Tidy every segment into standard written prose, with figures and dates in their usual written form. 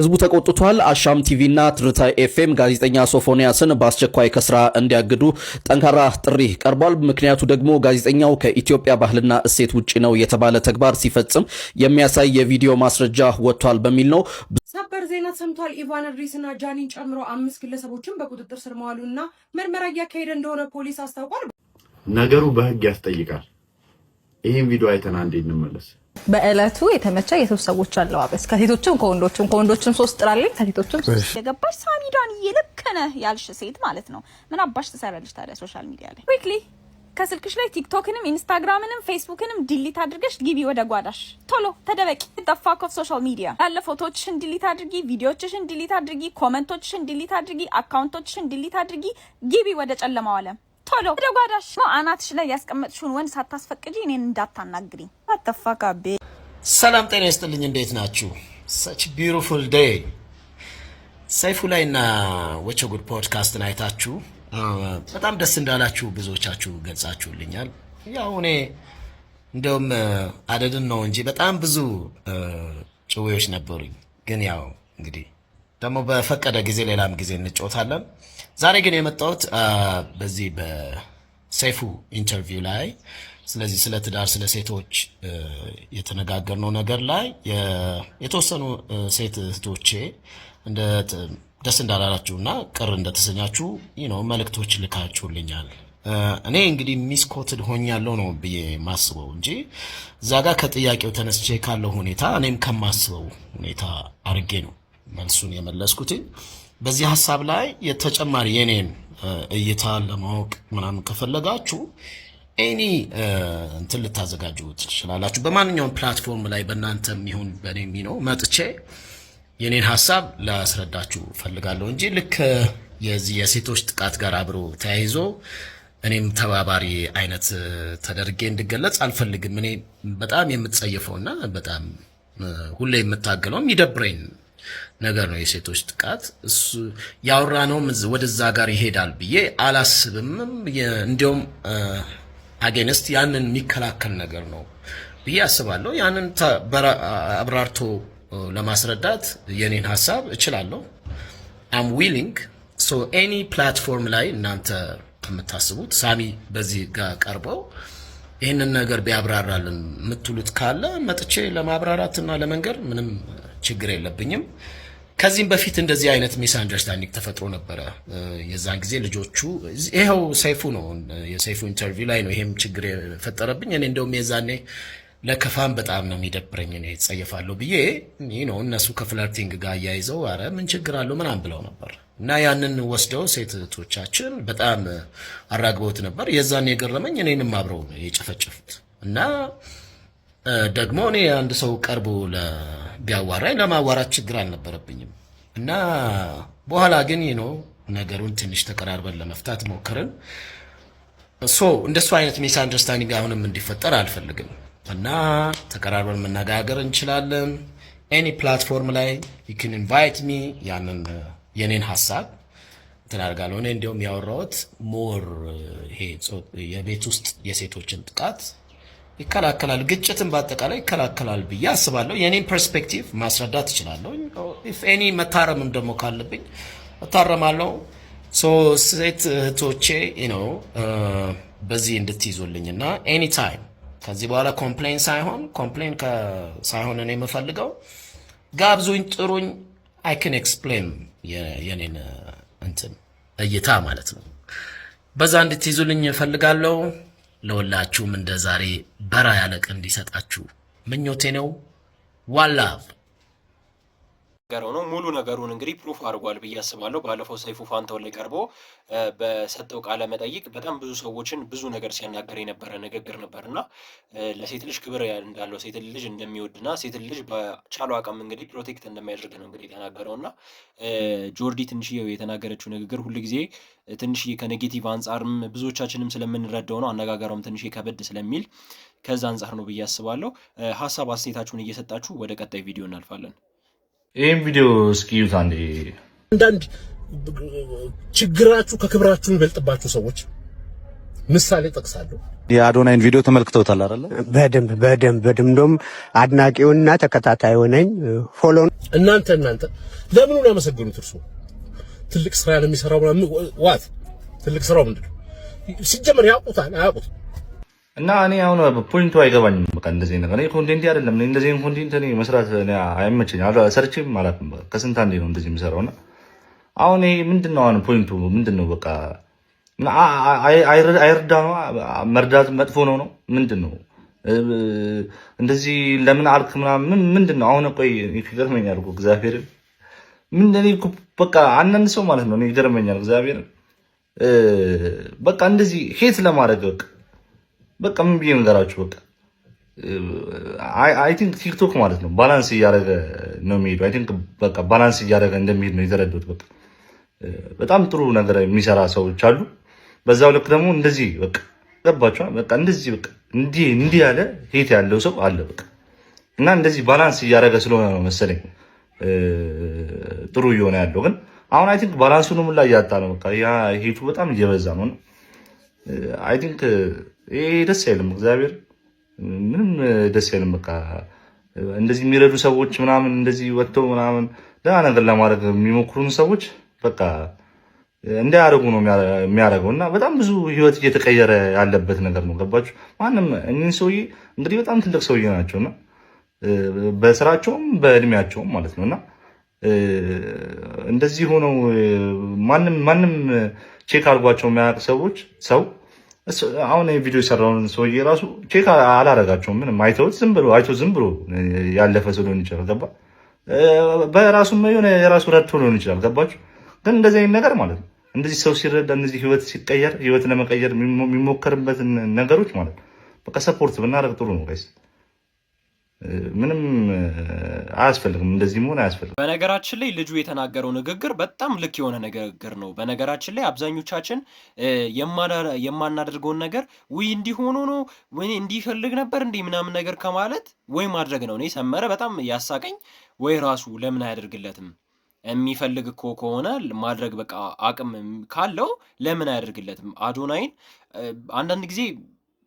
ህዝቡ ተቆጥቷል። አሻም ቲቪና ትርታ ኤፍኤም ጋዜጠኛ ሶፎንያስን በአስቸኳይ ከስራ እንዲያግዱ ጠንካራ ጥሪ ቀርቧል። ምክንያቱ ደግሞ ጋዜጠኛው ከኢትዮጵያ ባህልና እሴት ውጪ ነው የተባለ ተግባር ሲፈጽም የሚያሳይ የቪዲዮ ማስረጃ ወጥቷል በሚል ነው። ሰበር ዜና ሰምቷል። ኢቫን ሪስና ጃኒን ጨምሮ 5 ግለሰቦችን በቁጥጥር ስር መዋሉና ምርመራ እያካሄደ እንደሆነ ፖሊስ አስታውቋል። ነገሩ በህግ ያስጠይቃል። ይሄን ቪዲዮ አይተና እንዴ እንመለስ። በእለቱ የተመቸ የሶስት ሰዎች አለባበስ ከሴቶችም ከወንዶችም 3 ጥራልኝ ከሴቶችም 3 የገባሽ ሳሚዳን ይልከነ ያልሽ ሴት ማለት ነው። ምን አባሽ ተሰራልሽ ታዲያ ሶሻል ሚዲያ ላይ ኩዊክሊ ከስልክሽ ላይ ቲክቶክንም ኢንስታግራምንም ፌስቡክንም ዲሊት አድርገሽ ግቢ ወደ ጓዳሽ ቶሎ ተደበቂ። ተፋክ ኦፍ ሶሻል ሚዲያ ያለ ፎቶዎችሽን ዲሊት አድርጊ፣ ቪዲዮዎችሽን ዲሊት አድርጊ፣ ኮሜንቶችሽን ዲሊት አድርጊ፣ አካውንቶችሽን ዲሊት አድርጊ። ግቢ ወደ ጨለማው ዓለም ቶሎ ወደ ጓዳሽ። አናትሽ ላይ ያስቀመጥሽውን ወንድ ሳታስፈቅጂ እኔን እንዳታናግሪ። አተፋካቤ ሰላም ጤና ይስጥልኝ። እንዴት ናችሁ? such beautiful day ሰይፉ ላይና ወቸ ጉድ ፖድካስትን አይታችሁ በጣም ደስ እንዳላችሁ ብዙዎቻችሁ ገልጻችሁልኛል። ያው እኔ እንደውም አደድን ነው እንጂ በጣም ብዙ ጭዌዎች ነበሩኝ። ግን ያው እንግዲህ ደግሞ በፈቀደ ጊዜ ሌላም ጊዜ እንጫወታለን። ዛሬ ግን የመጣሁት በዚህ በሰይፉ ኢንተርቪው ላይ ስለዚህ ስለ ትዳር ስለ ሴቶች የተነጋገርነው ነገር ላይ የተወሰኑ ሴት እህቶቼ እንደ ደስ እንዳላላችሁና ቅር እንደተሰኛችሁ መልእክቶች ልካችሁልኛል። እኔ እንግዲህ ሚስኮትድ ሆኛለሁ ነው ብዬ ማስበው እንጂ እዛ ጋር ከጥያቄው ተነስቼ ካለው ሁኔታ እኔም ከማስበው ሁኔታ አርጌ ነው መልሱን የመለስኩት። በዚህ ሐሳብ ላይ የተጨማሪ የኔን እይታ ለማወቅ ምናምን ከፈለጋችሁ ኤኒ እንትን ልታዘጋጁ ትችላላችሁ። በማንኛውም ፕላትፎርም ላይ በእናንተም ይሁን በእኔም መጥቼ የኔን ሐሳብ ላስረዳችሁ ፈልጋለሁ እንጂ ልክ የዚህ የሴቶች ጥቃት ጋር አብሮ ተያይዞ እኔም ተባባሪ አይነት ተደርጌ እንድገለጽ አልፈልግም። እኔ በጣም የምትጸየፈውና በጣም ሁሌ የምታገለው የሚደብረኝ ነገር ነው የሴቶች ጥቃት። እሱ ያወራነው ወደዛ ጋር ይሄዳል ብዬ አላስብም። እንዲያውም አጌንስት ያንን የሚከላከል ነገር ነው ብዬ አስባለሁ። ያንን አብራርቶ ለማስረዳት የኔን ሐሳብ እችላለሁ። I'm willing so any platform ላይ እናንተ የምታስቡት ሳሚ በዚህ ጋር ቀርበው ይሄንን ነገር ቢያብራራልን የምትሉት ካለ መጥቼ ለማብራራትና ለመንገር ምንም ችግር የለብኝም። ከዚህም በፊት እንደዚህ አይነት ሚስ አንደርስታንዲንግ ተፈጥሮ ነበረ። የዛን ጊዜ ልጆቹ ይሄው ሰይፉ ነው የሰይፉ ኢንተርቪው ላይ ነው ይሄም ችግር የፈጠረብኝ። እኔ እንደውም የዛኔ ለከፋም በጣም ነው የሚደብረኝ እኔ እጸየፋለሁ ብዬ እነሱ ከፍለርቲንግ ጋር ያይዘው አረ ምን ችግር አለው ምናምን ብለው ነበር እና ያንን ወስደው ሴቶቻችን በጣም አራግበውት ነበር። የዛኔ የገረመኝ እኔንም አብረው የጨፈጨፉት እና ደግሞ እኔ አንድ ሰው ቀርቦ ቢያዋራኝ ለማዋራት ችግር አልነበረብኝም እና በኋላ ግን ነገሩን ትንሽ ተቀራርበን ለመፍታት ሞከርን። እንደሱ አይነት ሚስ አንደርስታንዲንግ አሁንም እንዲፈጠር አልፈልግም እና ተቀራርበን መነጋገር እንችላለን። ኤኒ ፕላትፎርም ላይ you can invite me ያንን የኔን ሐሳብ ተናርጋለሁ። እኔ እንደውም ያወራሁት ሞር ይሄ የቤት ውስጥ የሴቶችን ጥቃት ይከላከላል፣ ግጭትን በአጠቃላይ ይከላከላል ብዬ አስባለሁ። የኔን ፐርስፔክቲቭ ማስረዳት እችላለሁ። if any መታረምም ደግሞ ካለብኝ እታረማለሁ። ሴት እህቶቼ በዚህ እንድትይዙልኝና ኤኒ ታይም ከዚህ በኋላ ኮምፕሌን ሳይሆን እኔ የምፈልገው ጋብዙኝ፣ ጥሩኝ። I can explain የኔን እይታ ማለት ነው። በዛ እንድትይዙልኝ እፈልጋለሁ። ለሁላችሁም እንደ ዛሬ በራ ያለ ቀን እንዲሰጣችሁ ምኞቴ ነው። ዋላቭ ነው ሙሉ ነገሩን እንግዲህ ፕሩፍ አድርጓል ብዬ አስባለሁ። ባለፈው ሰይፉ ፋንታው ላይ ቀርቦ በሰጠው ቃለ መጠይቅ በጣም ብዙ ሰዎችን ብዙ ነገር ሲያናገር የነበረ ንግግር ነበርና ለሴት ልጅ ክብር እንዳለው ሴት ልጅ እንደሚወድና ሴት ልጅ በቻለው አቅም እንግዲህ ፕሮቴክት እንደሚያደርግ ነው እንግዲህ የተናገረውና ጆርዲ ትንሽዬ የተናገረችው ንግግር ሁልጊዜ ትንሽዬ ከኔጌቲቭ አንጻርም ብዙዎቻችንም ስለምንረዳው ነው። አነጋገሩም ትንሽዬ ከበድ ስለሚል ከዛ አንጻር ነው ብዬ አስባለሁ። ሐሳብ አስተያየታችሁን እየሰጣችሁ ወደ ቀጣይ ቪዲዮ እናልፋለን። ይህም ቪዲዮ እስኪዩት አንዴ። አንዳንድ ችግራችሁ ከክብራችሁ የሚበልጥባችሁ ሰዎች ምሳሌ ጠቅሳለሁ። የአዶናይን ቪዲዮ ተመልክተውታል አይደል? በደንብ እንደውም አድናቂውና ተከታታዩ ነኝ። ፎሎ እናንተ ለምን ነው ያመሰግኑት? እርሱ ትልቅ ስራ የሚሰራው ዋት ትልቅ ስራው ምንድነው? ሲጀመር ያውቁታል አያውቁት? እና እኔ አሁን ፖይንቱ አይገባኝም። በቃ እንደዚህ ነገር እኔ ኮንቴንት አይደለም እንደዚህ ኮንቴንት እኔ መስራት አይመቸኝ ሰርችም አላውቅም። ከስንት አንዴ ነው እንደዚህ የምሰራውና አሁን ይሄ ምንድነው? አሁን ፖይንቱ ምንድነው? በቃ አይርዳ ነው መርዳት መጥፎ ነው ምንድነው? እንደዚህ ለምን አልክ ምናምን ምንድነው? አሁን ቆይ ይገርመኛል እኮ እግዚአብሔር ምንድነው በቃ አንዳንድ ሰው ማለት ነው ይገርመኛል እግዚአብሔር በቃ እንደዚህ ሄት ለማድረግ በቃ ምን ብዬ ነገራችሁ በቃ አይ ቲንክ ቲክቶክ ማለት ነው ባላንስ እያደረገ ነው የሚሄደው። አይ ቲንክ በቃ ባላንስ እያደረገ እንደሚሄድ ነው የተረዱት። በቃ በጣም ጥሩ ነገር የሚሰራ ሰዎች አሉ። በዛው ልክ ደግሞ እንደዚህ በቃ ገባችሁ በቃ እንደዚህ በቃ እንዲህ ያለ ሄት ያለው ሰው አለ በቃ እና እንደዚህ ባላንስ እያደረገ ስለሆነ ነው መሰለኝ ጥሩ እየሆነ ያለው። ግን አሁን አይ ቲንክ ባላንሱንም ላይ ያጣ ነው በቃ ያ ሄቱ በጣም እየበዛ ነው። አይ ቲንክ ይሄ ደስ አይልም። እግዚአብሔር ምንም ደስ አይልም። በቃ እንደዚህ የሚረዱ ሰዎች ምናምን እንደዚህ ወጥተው ምናምን ደህና ነገር ለማድረግ የሚሞክሩን ሰዎች በቃ እንዳያደርጉ ነው የሚያደርገው እና በጣም ብዙ ህይወት እየተቀየረ ያለበት ነገር ነው። ገባችሁ? ማንም እኚህን ሰውዬ እንግዲህ በጣም ትልቅ ሰውዬ ናቸውና በስራቸውም በእድሜያቸውም ማለት ነውና እንደዚህ ሆነው ማንም ቼክ አድርጓቸው የሚያውቅ ሰው አሁን ቪዲዮ የሰራውን ሰውዬ ራሱ ቼክ አላረጋቸውም። ምንም አይተውት ዝም ብሎ ያለፈ ሰው ሊሆን ይችላል። ገባ? በራሱም የሆነ የራሱ ረድቶ ሊሆን ይችላል። ገባችሁ? ግን እንደዚህ አይነት ነገር ማለት ነው እንደዚህ ሰው ሲረዳ እንደዚህ ህይወት ሲቀየር ህይወት ለመቀየር የሚሞከርበትን ነገሮች ማለት በቃ ሰፖርት ብናደርግ ጥሩ ነው ጋይስ። ምንም አያስፈልግም፣ እንደዚህ መሆን አያስፈልግም። በነገራችን ላይ ልጁ የተናገረው ንግግር በጣም ልክ የሆነ ንግግር ነው። በነገራችን ላይ አብዛኞቻችን የማናደርገውን ነገር ወይ እንዲሆኑ ነው ወይ እንዲፈልግ ነበር እንዲህ ምናምን ነገር ከማለት ወይ ማድረግ ነው። እኔ ሰመረ በጣም ያሳቀኝ ወይ ራሱ ለምን አያደርግለትም? የሚፈልግ እኮ ከሆነ ማድረግ በቃ አቅም ካለው ለምን አያደርግለትም? አዶናይን አንዳንድ ጊዜ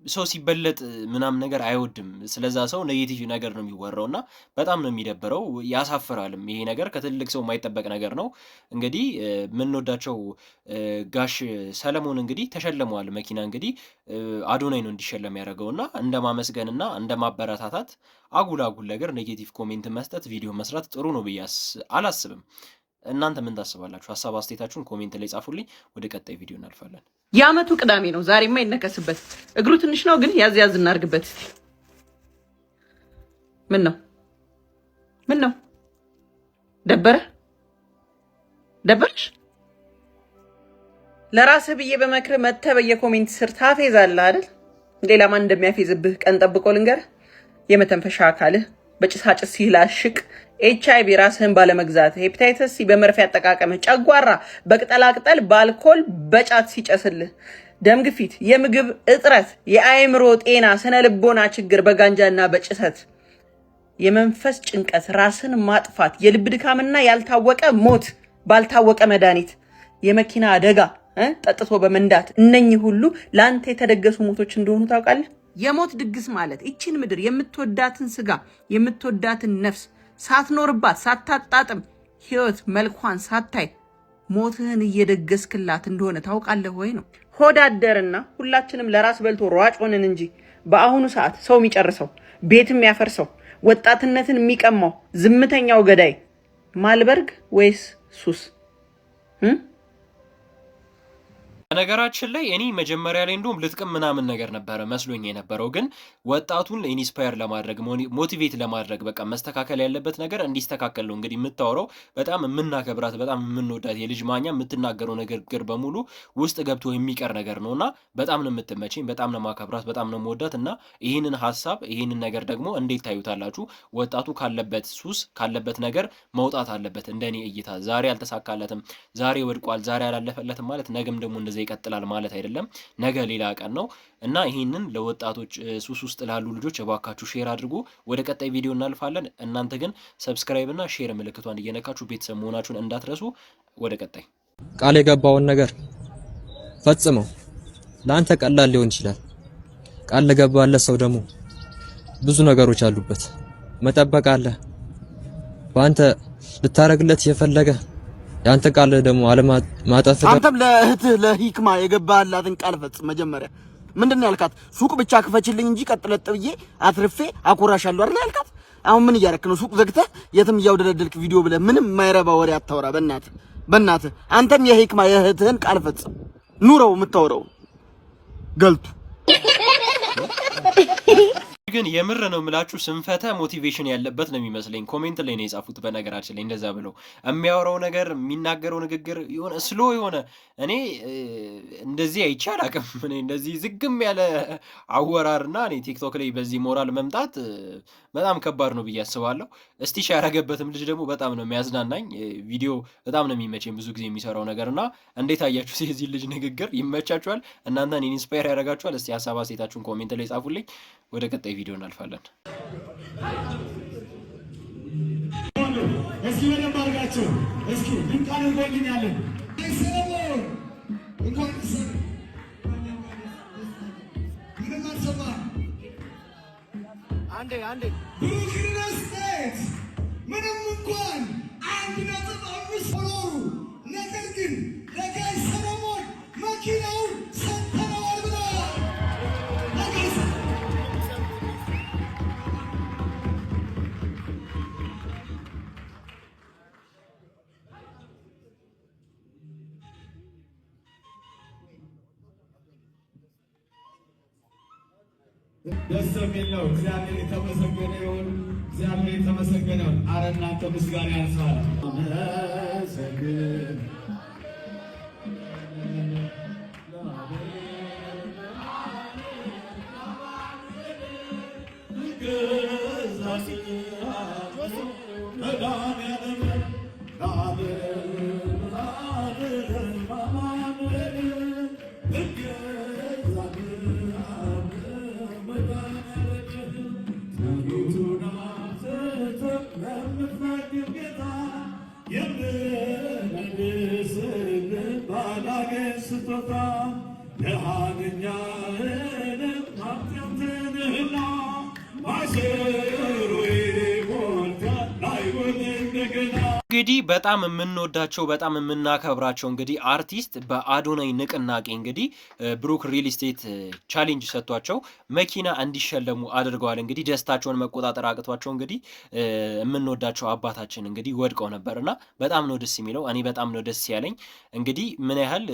ሰው ሲበለጥ ምናምን ነገር አይወድም። ስለዛ ሰው ኔጌቲቭ ነገር ነው የሚወራው እና በጣም ነው የሚደብረው፣ ያሳፍራልም። ይሄ ነገር ከትልቅ ሰው የማይጠበቅ ነገር ነው። እንግዲህ የምንወዳቸው ጋሽ ሰለሞን እንግዲህ ተሸልመዋል። መኪና እንግዲህ አዶናይ ነው እንዲሸለም ያደረገውና እንደ ማመስገንና እንደ ማበረታታት አጉል ነገር ኔጌቲቭ ኮሜንት መስጠት፣ ቪዲዮ መስራት ጥሩ ነው ብዬ አላስብም። እናንተ ምን ታስባላችሁ? ሀሳብ አስተያየታችሁን ኮሜንት ላይ ጻፉልኝ። ወደ ቀጣይ ቪዲዮ እናልፋለን። የአመቱ ቅዳሜ ነው ዛሬማ ይነከስበት። እግሩ ትንሽ ነው ግን ያዝ እናርግበት። ምን ነው ደበረሽ? ለራስህ ብዬ በመክር መተህ በየኮሜንት ስር ታፌዛለህ አይደል? ሌላ ማን እንደሚያፌዝብህ ቀን ጠብቆ ልንገርህ። የመተንፈሻ አካልህ በጭሳጭስ ሲላሽቅ፣ ኤችአይቪ ራስህን ባለመግዛት፣ ሄፓታይተስ ሲ በመርፌ አጠቃቀምህ፣ ጨጓራ በቅጠላቅጠል በአልኮል በጫት ሲጨስልህ፣ ደም ግፊት፣ የምግብ እጥረት፣ የአእምሮ ጤና፣ ስነ ልቦና ችግር በጋንጃና በጭሰት፣ የመንፈስ ጭንቀት፣ ራስን ማጥፋት፣ የልብ ድካምና ያልታወቀ ሞት ባልታወቀ መድኃኒት፣ የመኪና አደጋ ጠጥቶ በመንዳት፣ እነኚህ ሁሉ ለአንተ የተደገሱ ሞቶች እንደሆኑ ታውቃለህ? የሞት ድግስ ማለት ይችን ምድር የምትወዳትን ስጋ የምትወዳትን ነፍስ ሳትኖርባት ሳታጣጥም ህይወት መልኳን ሳታይ ሞትህን እየደገስክላት እንደሆነ ታውቃለህ ወይ ነው። ሆዳደርና ሁላችንም ለራስ በልቶ ሯጭ ሆነን እንጂ በአሁኑ ሰዓት ሰው የሚጨርሰው ቤትም የሚያፈርሰው ወጣትነትን የሚቀማው ዝምተኛው ገዳይ ማልበርግ ወይስ ሱስ? በነገራችን ላይ እኔ መጀመሪያ ላይ እንደውም ልጥቅም ምናምን ነገር ነበረ መስሎኝ የነበረው፣ ግን ወጣቱን ኢንስፓየር ለማድረግ ሞቲቬት ለማድረግ በቃ መስተካከል ያለበት ነገር እንዲስተካከል ነው እንግዲህ የምታወራው። በጣም የምናከብራት በጣም የምንወዳት የልጅ ማኛ የምትናገረው ንግግር በሙሉ ውስጥ ገብቶ የሚቀር ነገር ነው እና በጣም ነው የምትመቸኝ፣ በጣም ነው ማከብራት፣ በጣም ነው መወዳት እና ይህንን ሀሳብ ይህንን ነገር ደግሞ እንዴት ታዩታላችሁ? ወጣቱ ካለበት ሱስ ካለበት ነገር መውጣት አለበት። እንደኔ እይታ ዛሬ አልተሳካለትም፣ ዛሬ ወድቋል፣ ዛሬ አላለፈለትም ማለት ነገም ደግሞ እንደዚ ይቀጥላል ማለት አይደለም። ነገ ሌላ ቀን ነው እና ይህንን ለወጣቶች ሱስ ውስጥ ላሉ ልጆች እባካችሁ ሼር አድርጉ። ወደ ቀጣይ ቪዲዮ እናልፋለን። እናንተ ግን ሰብስክራይብ እና ሼር ምልክቷን እየነካችሁ ቤተሰብ መሆናችሁን እንዳትረሱ። ወደ ቀጣይ ቃል የገባውን ነገር ፈጽመው ለአንተ ቀላል ሊሆን ይችላል። ቃል ለገባለት ሰው ደግሞ ብዙ ነገሮች አሉበት። መጠበቅ አለ። በአንተ ልታረግለት የፈለገ ያንተ ቃል ደግሞ አለማጠፍ። አንተም ለእህትህ ለሂክማ የገባህላትን ቃል ፈጽም። መጀመሪያ ምንድነው ያልካት? ሱቅ ብቻ ክፈችልኝ እንጂ ቀጥለጥ ብዬ አትርፌ አኮራሻለሁ አይደል ያልካት? አሁን ምን እያረክ ነው? ሱቅ ዘግተህ የትም እያወደደልክ ቪዲዮ ብለህ ምንም የማይረባ ወሬ አታወራ። በእናትህ አንተም የሂክማ የእህትህን ቃል ፈጽም። ኑረው የምታወራው ገልቱ ግን የምር ነው የምላችሁ ስንፈተ ሞቲቬሽን ያለበት ነው የሚመስለኝ። ኮሜንት ላይ ነው የጻፉት በነገራችን ላይ እንደዛ ብለው የሚያወራው ነገር የሚናገረው ንግግር የሆነ ስሎ የሆነ እኔ እንደዚህ አይቼ አላውቅም። እኔ እንደዚህ ዝግም ያለ አወራርና እኔ ቲክቶክ ላይ በዚህ ሞራል መምጣት በጣም ከባድ ነው ብዬ አስባለሁ። እስቲሽ ያረገበትም ልጅ ደግሞ በጣም ነው የሚያዝናናኝ። ቪዲዮ በጣም ነው የሚመቸኝ ብዙ ጊዜ የሚሰራው ነገርና እንዴት አያችሁ የዚህ ልጅ ንግግር? ይመቻችኋል? እናንተን ኢንስፓየር ያደርጋችኋል? እስቲ ሀሳብ አስተያየታችሁን ኮሜንት ላይ ጻፉልኝ። ወደ ቀጣይ ቪዲዮ እናልፋለን። እስኪ በደንብ አድርጋችሁ እስኪ ድንቅ አድርጎልኛለን። ሰለሞን እንኳን አንዴ ብሩክን ስቴት ምንም እንኳን 1.5 ፎሎሩ ነገር ግን ለጋይ ሰለሞን መኪናውን ሰጥተነዋል ብለዋል። ደስ የሚል ነው። እግዚአብሔር የተመሰገነ ይሁን። እግዚአብሔር የተመሰገነ ይሁን። አረ እናንተ ምስጋና ያንሳል። እንግዲህ በጣም የምንወዳቸው በጣም የምናከብራቸው እንግዲህ አርቲስት በአዶናይ ንቅናቄ እንግዲህ ብሩክ ሪል ስቴት ቻሌንጅ ሰጥቷቸው መኪና እንዲሸለሙ አድርገዋል። እንግዲህ ደስታቸውን መቆጣጠር አቅቷቸው እንግዲህ የምንወዳቸው አባታችን እንግዲህ ወድቀው ነበር እና በጣም ነው ደስ የሚለው። እኔ በጣም ነው ደስ ያለኝ። እንግዲህ ምን ያህል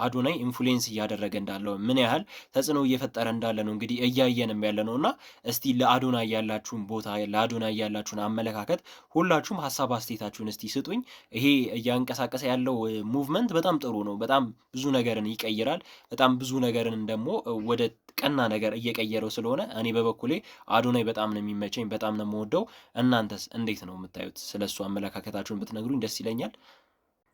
አዶናይ ኢንፍሉዌንስ እያደረገ እንዳለው ምን ያህል ተጽዕኖ እየፈጠረ እንዳለ ነው እንግዲህ እያየንም ያለ ነው እና እስቲ ለአዶናይ ያላችሁን ቦታ ለአዶናይ ያላችሁን አመለካከት ሁላችሁም ሀሳብ አስተያየታችሁን እስቲ ስጡኝ። ይሄ እያንቀሳቀሰ ያለው ሙቭመንት በጣም ጥሩ ነው። በጣም ብዙ ነገርን ይቀይራል። በጣም ብዙ ነገርን ደግሞ ወደ ቀና ነገር እየቀየረው ስለሆነ እኔ በበኩሌ አዶናይ በጣም ነው የሚመቸኝ፣ በጣም ነው የምወደው። እናንተስ እንዴት ነው የምታዩት? ስለሱ አመለካከታችሁን ብትነግሩኝ ደስ ይለኛል።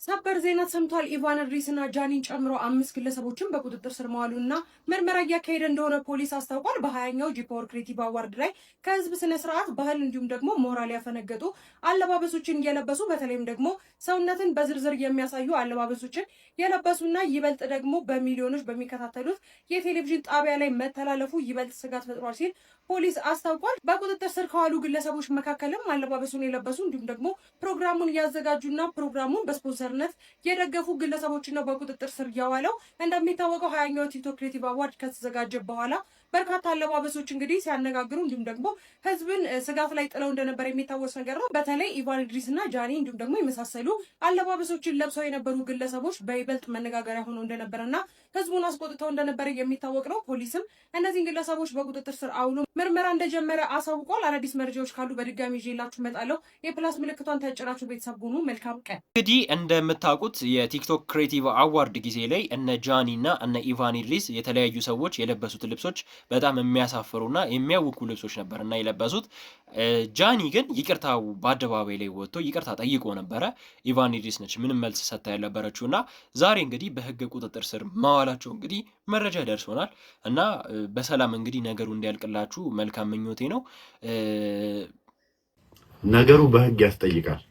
ሰበር ዜና ሰምቷል። ኢቫን ሪስና ጃኒን ጨምሮ 5 ግለሰቦችን በቁጥጥር ስር መዋሉና ምርመራ እያካሄደ እንደሆነ ፖሊስ አስታውቋል። በ20ኛው ጂ-ፓወር ክሬቲቭ አዋርድ ላይ ከህዝብ ስነ ስርዓት ባህል እንዲሁም ደግሞ ሞራል ያፈነገጡ አለባበሶችን እየለበሱ በተለይም ደግሞ ሰውነትን በዝርዝር የሚያሳዩ አለባበሶችን የለበሱና ይበልጥ ደግሞ በሚሊዮኖች በሚከታተሉት የቴሌቪዥን ጣቢያ ላይ መተላለፉ ይበልጥ ስጋት ፈጥሯል ሲል ፖሊስ አስታውቋል። በቁጥጥር ስር ከዋሉ ግለሰቦች መካከልም አለባበሱን የለበሱ እንዲሁም ደግሞ ፕሮግራሙን ያዘጋጁና ፕሮግራሙን በስፖንሰርነት የደገፉ ግለሰቦችን ነው በቁጥጥር ስር ያዋለው። እንደሚታወቀው 20ኛው ቲክቶክ ክሬቲቭ አዋርድ ከተዘጋጀ በኋላ በርካታ አለባበሶች እንግዲህ ሲያነጋግሩ እንዲሁም ደግሞ ህዝብን ስጋት ላይ ጥለው እንደነበረ የሚታወስ ነገር ነው። በተለይ ኢቫን ኢድሪስና ጃኒ እንዲሁም ደግሞ የመሳሰሉ አለባበሶችን ለብሰው የነበሩ ግለሰቦች በይበልጥ መነጋገሪያ ሆነው እንደነበረና ህዝቡን አስቆጥተው እንደነበረ የሚታወቅ ነው። ፖሊስም እነዚህን ግለሰቦች በቁጥጥር ስር አውሎ ምርመራ እንደጀመረ አሳውቋል። አዳዲስ መረጃዎች ካሉ በድጋሚ ይዤላችሁ እመጣለሁ። የፕላስ ምልክቷን ተጭናችሁ ቤተሰብ ሁኑ። መልካም ቀን። እንግዲህ እንደምታውቁት የቲክቶክ ክሬቲቭ አዋርድ ጊዜ ላይ እነ ጃኒ እና እነ ኢቫን ኢድሪስ የተለያዩ ሰዎች የለበሱት ልብሶች በጣም የሚያሳፍሩና የሚያውኩ ልብሶች ነበር እና የለበሱት። ጃኒ ግን ይቅርታው በአደባባይ ላይ ወጥቶ ይቅርታ ጠይቆ ነበረ። ኢቫን ኢድሪስ ነች ምንም መልስ ሰጥታ ያልነበረችው እና ዛሬ እንግዲህ በህግ ቁጥጥር ስር ማዋላቸው እንግዲህ መረጃ ደርሶናል እና በሰላም እንግዲህ ነገሩ እንዲያልቅላችሁ መልካም ምኞቴ ነው። ነገሩ በህግ ያስጠይቃል።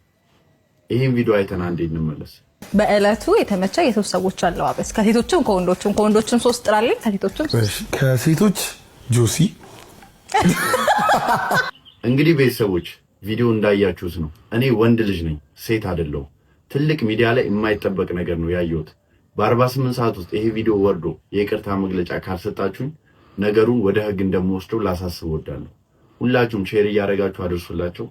ይህን ቪዲዮ አይተን አንዴ እንመለስ። በእለቱ የተመቸ የሶስት ሰዎች አለባበስ ከሴቶችም ከወንዶችም ሶስት ጥራልኝ ከሴቶችም ከሴቶች ጆሲ እንግዲህ ቤተሰቦች ቪዲዮ እንዳያችሁት ነው። እኔ ወንድ ልጅ ነኝ፣ ሴት አይደለሁ። ትልቅ ሚዲያ ላይ የማይጠበቅ ነገር ነው ያየሁት። በ48 ሰዓት ውስጥ ይሄ ቪዲዮ ወርዶ የይቅርታ መግለጫ ካልሰጣችሁኝ ነገሩን ወደ ህግ እንደምወስደው ላሳስብ እወዳለሁ። ሁላችሁም ሼር እያደረጋችሁ አድርሱላቸው።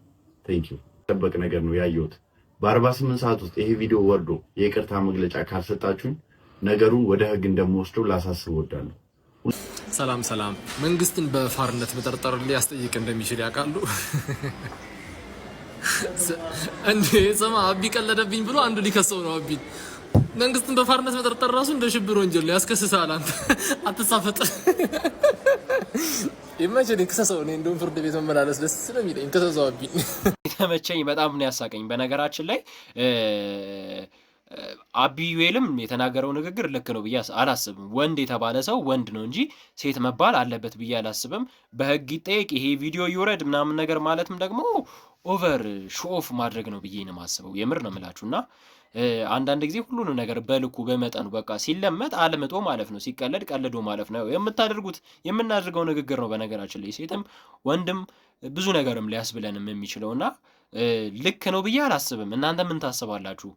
ቴንክ ዩ። ጠበቅ ነገር ነው ያየሁት። በ48 ሰዓት ውስጥ ይሄ ቪዲዮ ወርዶ የይቅርታ መግለጫ ካልሰጣችሁኝ ነገሩን ወደ ህግ እንደምወስደው ላሳስብ እወዳለሁ። ሰላም መንግስትን በፋርነት መጠርጠር ሊያስጠይቅ እንደሚችል ያውቃሉ እንዴ? ሰማ አቢ ቀለደብኝ ብሎ አንዱ ሊከሰው ነው። አቢ መንግስትን በፋርነት መጠርጠር ራሱ እንደ ሽብር ወንጀል ነው፣ ያስከስሳል። አንተ አትሳፈጥ። ኢማጂን ክሰሰው ነው። እንደውም ፍርድ ቤት መመላለስ ደስ ስለሚለኝ ክሰሰው። አቢ ተመቸኝ፣ በጣም ነው ያሳቀኝ። በነገራችን ላይ አቢዩኤልም የተናገረው ንግግር ልክ ነው ብዬ አላስብም። ወንድ የተባለ ሰው ወንድ ነው እንጂ ሴት መባል አለበት ብዬ አላስብም። በህግ ይጠየቅ፣ ይሄ ቪዲዮ ይውረድ ምናምን ነገር ማለትም ደግሞ ኦቨር ሾኦፍ ማድረግ ነው ብዬ ነው የማስበው። የምር ነው የምላችሁና አንዳንድ ጊዜ ሁሉንም ነገር በልኩ በመጠኑ በቃ ሲለመጥ አልምጦ ማለፍ ነው፣ ሲቀለድ ቀልዶ ማለፍ ነው የምናደርገው ንግግር ነው። በነገራችን ላይ ሴትም ወንድም ብዙ ነገርም ሊያስብለንም የሚችለውና ልክ ነው ብዬ አላስብም። እናንተ ምን ታስባላችሁ?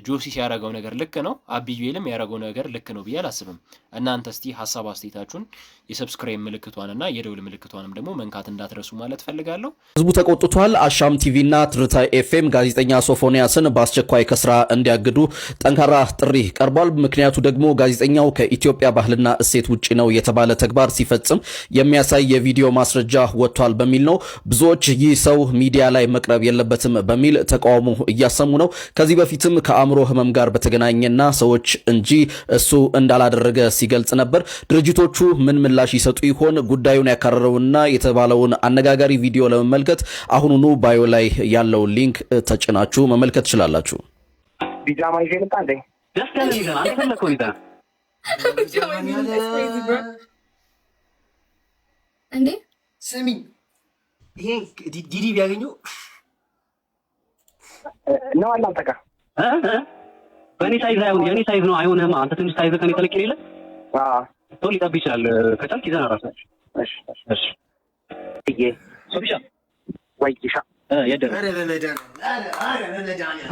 ጆሲ ሲያደርገው ነገር ልክ ነው? አቢዩኤልም ያደረገው ነገር ልክ ነው ብዬ አላስብም። እናንተ እስቲ ሀሳብ አስተያየታችሁን የሰብስክራይብ ምልክቷንና የደውል ምልክቷንም ደግሞ መንካት እንዳትረሱ ማለት ፈልጋለሁ። ህዝቡ ተቆጥቷል። አሻም ቲቪና ትርታ ኤፍኤም ጋዜጠኛ ሶፎንያስን በአስቸኳይ ከስራ እንዲያግዱ ጠንካራ ጥሪ ቀርቧል። ምክንያቱ ደግሞ ጋዜጠኛው ከኢትዮጵያ ባህልና እሴት ውጪ ነው የተባለ ተግባር ሲፈጽም የሚያሳይ የቪዲዮ ማስረጃ ወጥቷል በሚል ነው። ብዙዎች ይህ ሰው ሚዲያ ላይ መቅረብ የለበትም በሚል ተቃውሞ እያሰሙ ነው። ከዚህ በፊት ከአእምሮ ህመም ጋር በተገናኘና ሰዎች እንጂ እሱ እንዳላደረገ ሲገልጽ ነበር። ድርጅቶቹ ምን ምላሽ ይሰጡ ይሆን? ጉዳዩን ያካረረውና የተባለውን አነጋጋሪ ቪዲዮ ለመመልከት አሁኑኑ ባዮ ላይ ያለው ሊንክ ተጭናችሁ መመልከት ትችላላችሁ። ቢጃማ ይዤ ልጣ እንዴ? ደስ ያለ ይዘና አንተ ፈለከው ይታ እንዴ ስሚ፣ ይሄ ዲዲ ቢያገኙ ነው አላንተካ በእኔ ሳይዝ አይሆን፣ የኔ ሳይዝ ነው አይሆንም። አንተ ትንሽ ሳይዝ ከኔ ተለቅ ይላል። ቶሎ ሊጠብ ይችላል። ከቻልክ ይዘና ራሳችሁ። እሺ እዬ ሶፊሻ ወይሻ የደረ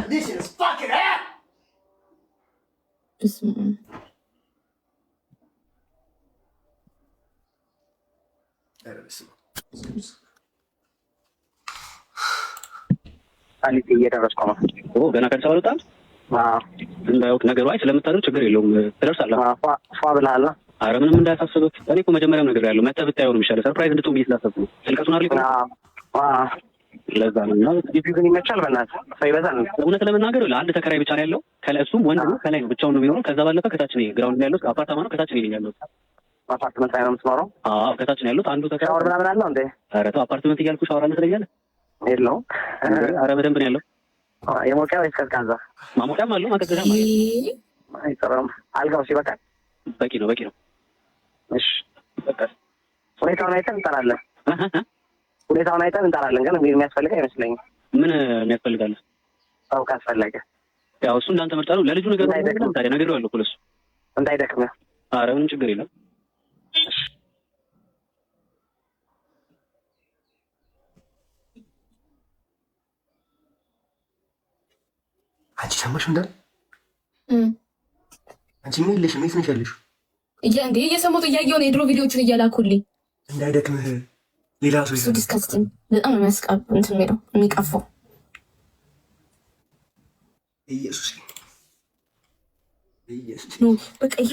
this is fucking ass አሊት እየደረስኩ ነው። ገና ከአዲስ አበባ ወጣን። እንዳያውቅ ነገሩ አይ ስለምታደርግ ችግር የለውም ትደርሳለህ። ፏ ብለሃል። ኧረ ምንም እንዳያሳስብህ። እኔ እኮ መጀመሪያም ነገር ያለው መተህ ብታይ ነው የሚሻለው። ሰርፕራይዝ እንድትሆን ብዬ ስላሰብኩ ነው። ስልከቱን አርሊ ለዛ ነው። እና ግቢው ግን ይመቻል። በእናትህ ሰው ይበዛል። እውነት ለመናገር ለአንድ ተከራይ ብቻ ነው ያለው። ከለሱም ወንድ ነው፣ ከላይ ነው ብቻውን ነው የሚኖረው። ከዛ ባለፈ ከታች ነው ግራውንድ ላይ ያለው አፓርታማ ነው። ከታች ነው ያለው አፓርትመንት ላይ ነው የምትኖረው? አዎ ከታች ነው ያለው። አንዱ ተከራይ ሻወር ምናምን አለው እንዴ? ኧረ ተው አፓርትመንት እያልኩ ሻወር አለ ትለኛለህ? የለውም። ኧረ በደንብ ነው ያለው። የሞቂያ ወይስ ቀዝቃዛ? ማሞቂያም አለው ማቀዝቀዣም አለው። አይጠራም። አልጋው ሲበቃል? በቂ ነው በቂ ነው። እሺ በቃ ሁኔታውን አይተን እንጠራለን። ሁኔታውን አይተን እንጠራለን። ግን የሚያስፈልግ አይመስለኝም። ምን የሚያስፈልጋል? ሰው ካስፈለገ ያው እሱ እንዳንተ ምርጫ ነው። ለልጁ ነገር ነው ታዲያ ነገር ያለው እኮ ለሱ እንዳይደክም። ኧረ ምንም ችግር የለም። አንቺ ሰማሽ እንዳል አንቺ ምን ልሽ ምን ትነሻለሽ? እንዴ እየሰማሁት እያየሁ ነው። የድሮ ቪዲዮዎችን እያላኩልኝ እንዳይደክምህ ሌላ ሰው ይዘህ ዲስካስቲንግ በጣም ነው የሚያስቀብ እንትን የሚለው የሚቀፈው ኢየሱስ በቃ ይሄ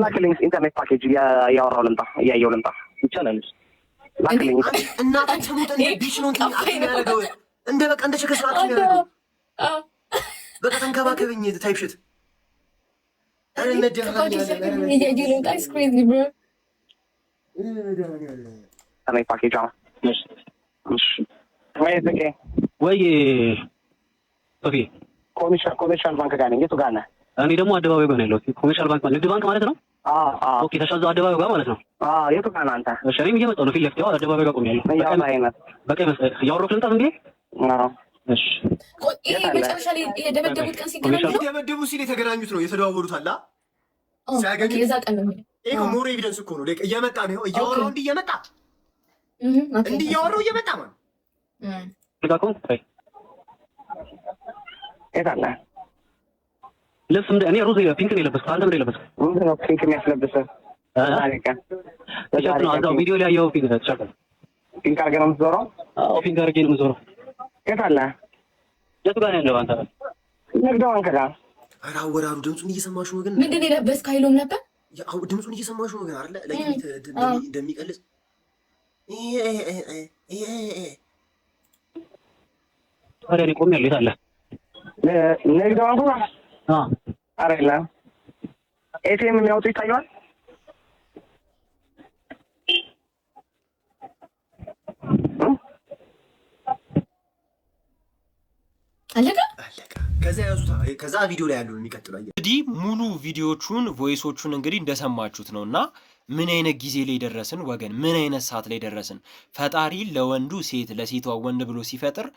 ላክልኝ። ኢንተርኔት ፓኬጅ እያወራሁ ልምጣ፣ እያየሁ ልምጣ። ይቻላል ላክልኝ። እናታችን ሰሙተን ቢሽ ነው ያደረገው እንደ በቃ እንደ ሸከስ ነው ያደረገው። በቃ ተንከባከበኝ ታይፕሽት ፓኬጅ ወይ ሶፊ ኮሜርሻል ባንክ ጋር ነኝ። የቱ ጋር ነህ? እኔ ደግሞ አደባባዩ ጋር ነው ያለሁት። ኮሜርሻል ባንክ ማለት ንግድ ባንክ ማለት ነው። ኦኬ ተሻዘው አደባባዩ ጋር ማለት ነው። የቱ ጋር ነህ አንተ? እሺ እኔም እየመጣሁ ነው። ፊት ለፊት አደባባዩ ጋር ቆሜያለሁ። በቃ እያወራሁ ልምጣ እንዴ? እሺ ይሄ መጨረሻ ላይ የደበደቡት ቀን ሲገናኙ ነው የደበደቡ ሲል የተገናኙት ነው የተደዋወሉት አላ ሲያገኙ የዛ ቀን ነው ይሄ ሞር ኤቪደንስ እኮ ነው እየመጣ ነው እያወራው እየመጣ እያወራው እየመጣ ማለት ልካኮን የታለ ልብስ እኔ ሮዝ ፒንክ ነው የለበስኩት አንተ ምን የለበስኩት ምንድን ነው ፒንክ የሚያስለብሰው ቲሸርት ነው እዛው ቪዲዮ ላይ ያየው ፒንክ ቲሸርት ፒንክ አድርገህ ነው የምትዞረው ፒንክ አድርጌ ነው የምዞረው የታለ የቱ ጋር ነው ያለው አንተ ንግድ ባንክ ጋር ኧረ አወራሩ ድምፁን እየሰማሽው ነው ግን ምንድን ነው የለበስከው አይሎም ነበር ያው ድምፁን እየሰማሽው ነው ግን አይደለ ለይት እንደሚቀልጽ ታዲያ እኔ ቆሜያለሁ የት አለ ንግድ ባንኩ ጋር ኧረ የለም ኤቲኤም የሚያወጡ ይታየዋል አለቀ ከዛ ያዙታ ከዛ ቪዲዮ ላይ ያለው የሚቀጥለው እንግዲህ ሙሉ ቪዲዮቹን ቮይሶቹን እንግዲህ እንደሰማችሁት ነውና ምን አይነት ጊዜ ላይ ደረስን ወገን ምን አይነት ሰዓት ላይ ደረስን ፈጣሪ ለወንዱ ሴት ለሴቷ ወንድ ብሎ ሲፈጥር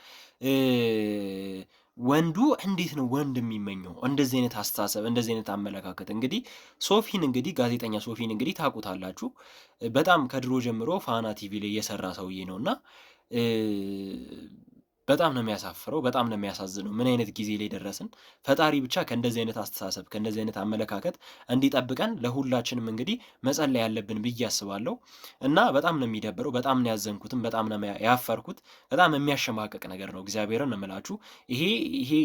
ወንዱ እንዴት ነው ወንድ የሚመኘው እንደዚህ አይነት አስተሳሰብ እንደዚህ አይነት አመለካከት እንግዲህ ሶፊን እንግዲህ ጋዜጠኛ ሶፊን እንግዲህ ታውቁታላችሁ በጣም ከድሮ ጀምሮ ፋና ቲቪ ላይ የሰራ ሰውዬ ነውና በጣም ነው የሚያሳፍረው በጣም ነው የሚያሳዝነው ምን አይነት ጊዜ ላይ ደረስን ፈጣሪ ብቻ ከእንደዚህ አይነት አስተሳሰብ ከእንደዚህ አይነት አመለካከት እንዲጠብቀን ለሁላችንም እንግዲህ መጸለይ ያለብን ብዬ አስባለሁ እና በጣም ነው የሚደብረው በጣም ነው ያዘንኩትም በጣም ነው ያፈርኩት በጣም የሚያሸማቀቅ ነገር ነው እግዚአብሔርን ነው የምላችሁ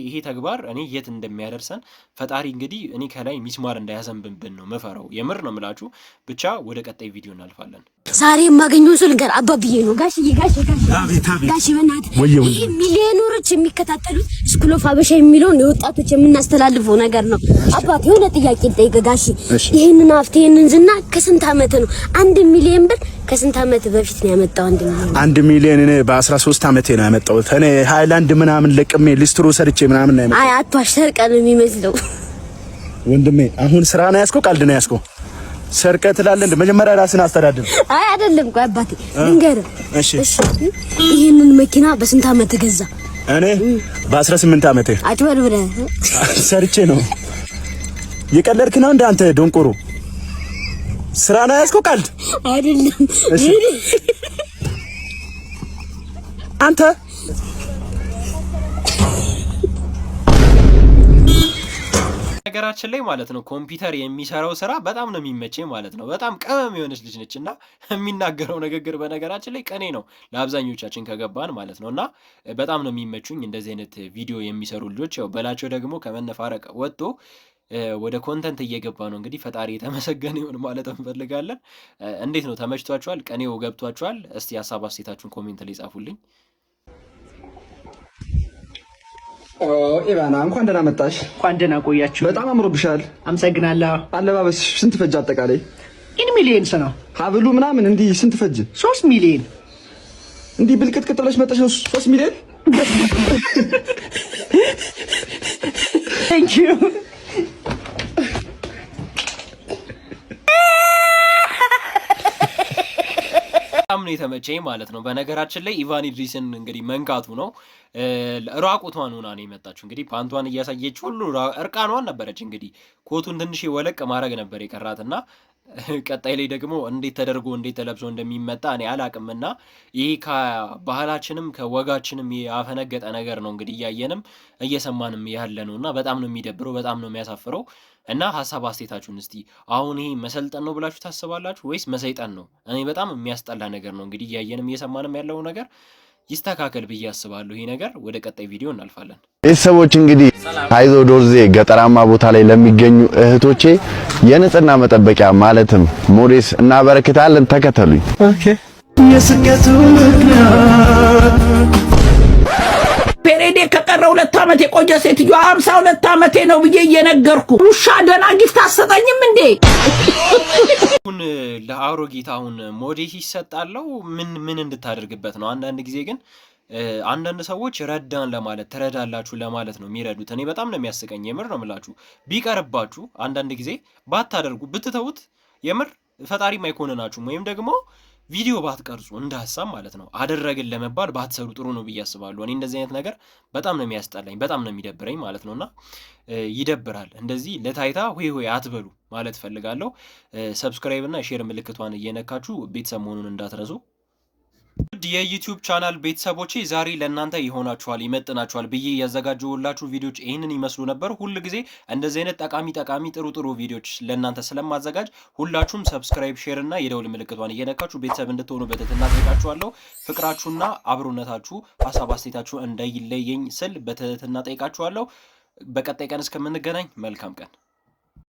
ይሄ ተግባር እኔ የት እንደሚያደርሰን ፈጣሪ እንግዲህ እኔ ከላይ ሚስማር እንዳያዘንብብን ነው መፈራው የምር ነው የምላችሁ ብቻ ወደ ቀጣይ ቪዲዮ እናልፋለን ዛሬ የማገኘው ሰው ልንገር አባብዬ ነው ጋሽዬ ጋሽ በእናትህ ሚሊዮነሮች የሚከታተሉት ስኩል ኦፍ ሀበሻ የሚለውን የወጣቶች የምናስተላልፈው ነገር ነው አባቴ የሆነ ጥያቄ ልጠይቅ ጋሽ ይሄንን ሀብት ይሄንን ዝና ከስንት ዓመት ነው 1 ሚሊዮን ብር ከስንት ዓመት በፊት ነው ያመጣው 1 ሚሊዮን እኔ በ13 ዓመቴ ነው ያመጣሁት እኔ ሃይላንድ ምናምን ለቅሜ ሊስትሮ ሰርቼ ምናምን ነው ያመጣሁት አይ አቷሽ ሰርቀ ነው የሚመስለው ወንድሜ አሁን ስራ ነው ያስከው ቀልድ ነው ያስከው ሰርቀህ ትላለህ እንደ መጀመሪያ ራስን አስተዳድር አይ አይደለም ቆይ አባቴ ልንገር እሺ ይሄንን መኪና በስንት ዓመት ገዛ እኔ በ18 ዓመቴ አጭበርብረህ ሰርቼ ነው የቀለድክ ነው እንደ አንተ ዶንቆሮ ስራ ነው ያስከው ቀልድ አይደለም እሺ አንተ ነገራችን ላይ ማለት ነው ኮምፒውተር የሚሰራው ስራ በጣም ነው የሚመቸኝ ማለት ነው በጣም ቀመም የሆነች ልጅ ነችና የሚናገረው ንግግር በነገራችን ላይ ቀኔ ነው ለአብዛኞቻችን ከገባን ማለት ነውና በጣም ነው የሚመቹኝ እንደዚህ አይነት ቪዲዮ የሚሰሩ ልጆች ያው በላቸው ደግሞ ከመነፋረቅ ወጥቶ ወደ ኮንተንት እየገባ ነው እንግዲህ ፈጣሪ የተመሰገነ ይሁን ማለት እንፈልጋለን እንዴት ነው ተመችቷችኋል ቀኔው ገብቷችኋል እስቲ ሐሳብ አስተያየታችሁን ኮሜንት ላይ ጻፉልኝ ኢቫና እንኳን ደህና መጣሽ እንኳን ደህና ቆያችሁ በጣም አምሮብሻል አመሰግናለሁ አለባበስሽ ስንት ፈጅ አጠቃላይ ኢን ሚሊየንስ ነው ሀብሉ ምናምን እንዲህ ስንት ፈጅ 3 ሚሊዮን እንዲህ ብልቅጥቅጥ ብለሽ መጣሽ ነው 3 ሚሊዮን ቴንክ ዩ በጣም ነው የተመቸኝ ማለት ነው በነገራችን ላይ ኢቫን ኢድሪስን እንግዲህ መንካቱ ነው ራቁቷን ሆና ነው የመጣችው እንግዲህ ፓንቷን እያሳየች ሁሉ እርቃኗን ነበረች እንግዲህ ኮቱን ትንሽ ወለቅ ማድረግ ነበር የቀራትና ቀጣይ ላይ ደግሞ እንዴት ተደርጎ እንዴት ተለብሶ እንደሚመጣ እኔ አላቅምና ይሄ ከባህላችንም ከወጋችንም ያፈነገጠ ነገር ነው እንግዲህ እያየንም እየሰማንም ያለ ነውና በጣም ነው የሚደብረው በጣም ነው የሚያሳፍረው እና ሐሳብ አስተያየታችሁን እስቲ አሁን ይሄ መሰልጠን ነው ብላችሁ ታስባላችሁ ወይስ መሰይጠን ነው እኔ በጣም የሚያስጠላ ነገር ነው እንግዲህ እያየንም እየሰማንም ያለው ነገር ይስተካከል ብዬ አስባለሁ ይሄ ነገር ወደ ቀጣይ ቪዲዮ እናልፋለን ቤተሰቦች እንግዲህ አይዞ ዶርዜ ገጠራማ ቦታ ላይ ለሚገኙ እህቶቼ የንጽህና መጠበቂያ ማለትም ሞዴስ እናበረክታለን ተከተሉኝ ኦኬ የስኬቱ ምክንያት ፔሬዴ ከቀረ 2 ዓመት የቆየ ሴትዮ 52 ዓመቴ ነው ብዬ እየነገርኩ ውሻ ደና ጊፍት አሰጠኝም እንዴ ሁን ለአሮጊት አሁን ሞዴስ ይሰጣለው ምን እንድታደርግበት ነው አንዳንድ ጊዜ ግን አንዳንድ ሰዎች ረዳን ለማለት ተረዳላችሁ ለማለት ነው የሚረዱት እኔ በጣም ነው የሚያስቀኝ የምር ነው የምላችሁ ቢቀርባችሁ አንዳንድ ጊዜ ባታደርጉ ብትተውት የምር ፈጣሪ ማይኮንናችሁም ወይም ደግሞ ቪዲዮ ባትቀርጹ እንደ ሀሳብ ማለት ነው አደረግን ለመባል ባትሰሩ ጥሩ ነው ብዬ አስባለሁ። እኔ እንደዚህ አይነት ነገር በጣም ነው የሚያስጠላኝ፣ በጣም ነው የሚደብረኝ ማለት ነውና ይደብራል። እንደዚህ ለታይታ ሆይ አትበሉ ማለት ፈልጋለሁ። ሰብስክራይብ እና ሼር ምልክቷን እየነካችሁ ቤተሰብ መሆኑን እንዳትረሱ። ውድ የዩቲዩብ ቻናል ቤተሰቦቼ ዛሬ ለእናንተ ይሆናችኋል ይመጥናችኋል ብዬ ያዘጋጀሁላችሁ ቪዲዮዎች ይህንን ይመስሉ ነበር። ሁል ጊዜ እንደዚህ አይነት ጠቃሚ ጥሩ ቪዲዮዎች ለእናንተ ስለማዘጋጅ ሁላችሁም ሰብስክራይብ፣ ሼር እና የደውል ምልክቷን እየነካችሁ ቤተሰብ እንድትሆኑ በትህትና ጠይቃችኋለሁ። ፍቅራችሁና አብሮነታችሁ ሀሳብ አስተያየታችሁ እንዳይለየኝ ስል በትህትና ጠይቃችኋለሁ። በቀጣይ ቀን እስከምንገናኝ መልካም ቀን